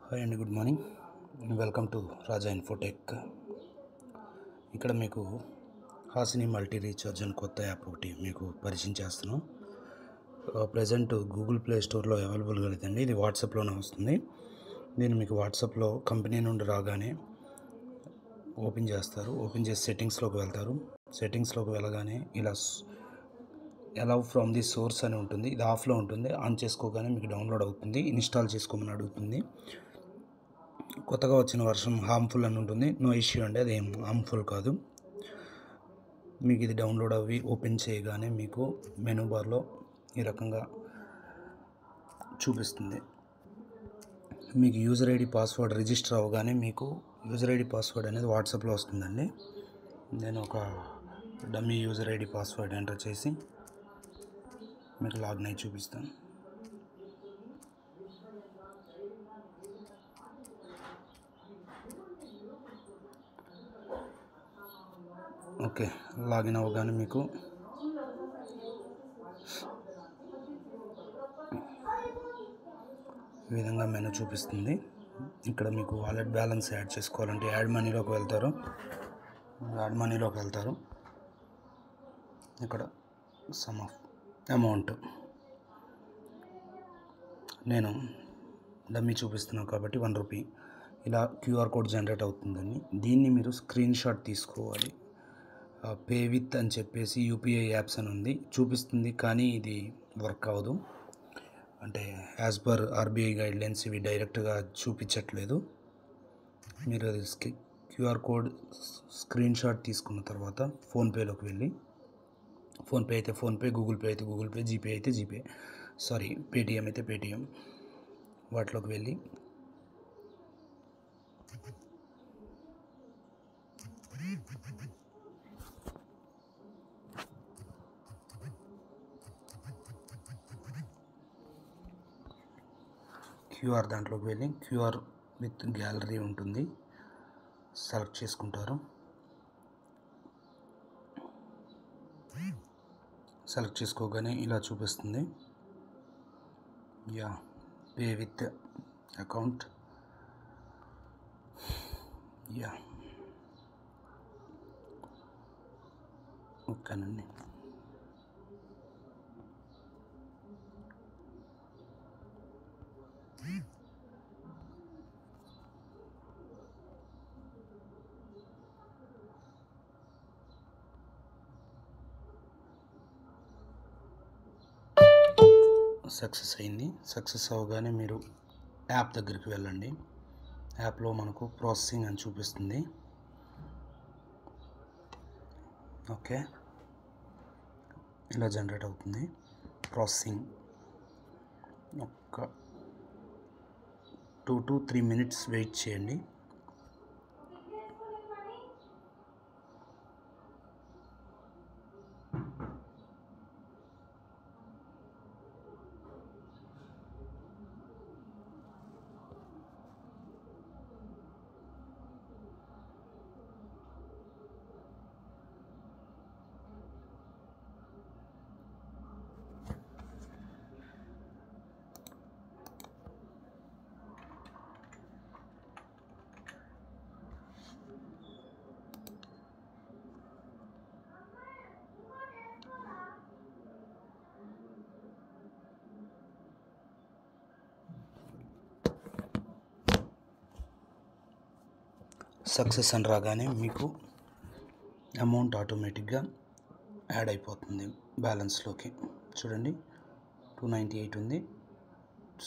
Hi అండి, good morning. Welcome to Raja Infotech. ఇక్కడ మీకు హాసిని మల్టీ రీఛార్జ్ అని కొత్త యాప్ ఒకటి మీకు పరిచయం చేస్తున్నాం. ప్రజెంట్ గూగుల్ ప్లే స్టోర్లో అవైలబుల్గా లేదండి. ఇది వాట్సాప్లోనే వస్తుంది. దీన్ని మీకు వాట్సాప్లో కంపెనీ నుండి రాగానే ఓపెన్ చేస్తారు. ఓపెన్ చేసి సెట్టింగ్స్లోకి వెళ్తారు. సెట్టింగ్స్లోకి వెళ్ళగానే ఇలా అలౌ ఫ్రమ్ ది సోర్స్ అని ఉంటుంది. ఇది ఆఫ్లో ఉంటుంది. ఆన్ చేసుకోగానే మీకు డౌన్లోడ్ అవుతుంది. ఇన్స్టాల్ చేసుకోమని అడుగుతుంది. కొత్తగా వచ్చిన వర్షన్ హార్మ్ఫుల్ అని ఉంటుంది. నో ఇష్యూ అండి, అది ఏం హార్మ్ఫుల్ కాదు. మీకు ఇది డౌన్లోడ్ అవి ఓపెన్ చేయగానే మీకు మెనూ బార్లో ఈ రకంగా చూపిస్తుంది. మీకు యూజర్ ఐడి పాస్వర్డ్ రిజిస్టర్ అవ్వగానే మీకు యూజర్ ఐడి పాస్వర్డ్ అనేది వాట్సాప్లో వస్తుందండి. నేను ఒక dummy user ID password enter చేసి మీకు లాగిన్ అయి చూపిస్తాను. ఓకే, లాగిన్ అవ్వగానే మీకు ఈ విధంగా మెనూ చూపిస్తుంది. ఇక్కడ మీకు వాలెట్ బ్యాలెన్స్ యాడ్ చేసుకోవాలంటే యాడ్ మనీలోకి వెళ్తారు. ఇక్కడ సమ్ ఆఫ్ అమౌంట్ నేను డమ్మీ చూపిస్తున్నాను కాబట్టి ₹1 ఇలా క్యూఆర్ కోడ్ జనరేట్ అవుతుందని దీన్ని మీరు స్క్రీన్ షాట్ తీసుకోవాలి. పే విత్ అని చెప్పేసి యూపీఐ యాప్స్ అని ఉంది చూపిస్తుంది, కానీ ఇది వర్క్ అవ్వదు. అంటే యాజ్ పర్ ఆర్బీఐ గైడ్లైన్స్ ఇవి డైరెక్ట్గా చూపించట్లేదు. మీరు అది క్యూఆర్ కోడ్ స్క్రీన్ షాట్ తీసుకున్న తర్వాత ఫోన్పేలోకి వెళ్ళి, ఫోన్పే అయితే ఫోన్పే, గూగుల్ పే అయితే గూగుల్ పే, జీపే అయితే జీపే, పేటిఎం అయితే పేటిఎం, వాటిలోకి వెళ్ళి క్యూఆర్ దాంట్లోకి వెళ్ళి క్యూఆర్ విత్ గ్యాలరీ ఉంటుంది, సెలెక్ట్ చేసుకుంటారు. సెలెక్ట్ చేసుకోగానే ఇలా చూపిస్తుంది. Pay with account. ఓకేనండి. సక్సెస్ అయింది. సక్సెస్ అవ్వగానే మీరు యాప్ దగ్గరికి వెళ్ళండి. యాప్లో మనకు ప్రాసెసింగ్ అని చూపిస్తుంది. ఓకే, ఇలా జనరేట్ అవుతుంది. ప్రాసెసింగ్ ఒక 2 to 3 minutes వెయిట్ చేయండి. సక్సెస్ అని రాగానే మీకు అమౌంట్ ఆటోమేటిక్గా యాడ్ అయిపోతుంది బ్యాలెన్స్లోకి. చూడండి, 298 ఉంది,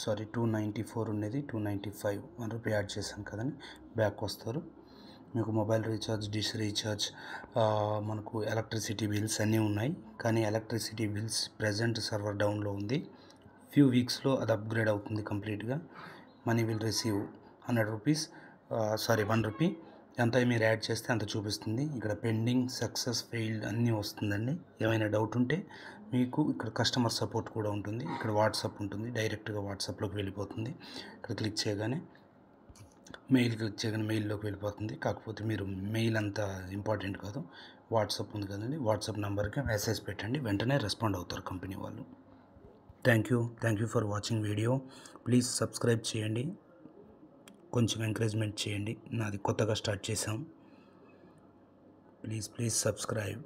294 ఉండేది, 295, ₹1 యాడ్ చేశాను కదండి. బ్యాక్ వస్తారు. మీకు మొబైల్ రీఛార్జ్, డిష్ రీఛార్జ్, మనకు ఎలక్ట్రిసిటీ బిల్స్ అన్నీ ఉన్నాయి. కానీ ఎలక్ట్రిసిటీ బిల్స్ ప్రజెంట్ సర్వర్ డౌన్లో ఉంది. ఫ్యూ వీక్స్లో అది అప్గ్రేడ్ అవుతుంది కంప్లీట్గా. Money will receive ₹100, ₹1. ఎంత మీరు యాడ్ చేస్తే అంత చూపిస్తుంది. ఇక్కడ పెండింగ్, సక్సెస్, ఫెయిల్డ్ అన్నీ వస్తుందండి. ఏమైనా డౌట్ ఉంటే మీకు ఇక్కడ కస్టమర్ సపోర్ట్ కూడా ఉంటుంది. ఇక్కడ వాట్సాప్ ఉంటుంది, డైరెక్ట్గా వాట్సాప్లోకి వెళ్ళిపోతుంది. ఇక్కడ క్లిక్ చేయగానే మెయిల్లోకి వెళ్ళిపోతుంది. కాకపోతే మీరు మెయిల్ అంత ఇంపార్టెంట్ కాదు, వాట్సాప్ ఉంది కదండి, వాట్సాప్ నెంబర్కి మెసేజ్ పెట్టండి, వెంటనే రెస్పాండ్ అవుతారు కంపెనీ వాళ్ళు. Thank you for watching video. Please subscribe చేయండి. కొంచెం ఎంకరేజ్మెంట్ చేయండి. నాది కొత్తగా స్టార్ట్ చేసాం. Please subscribe.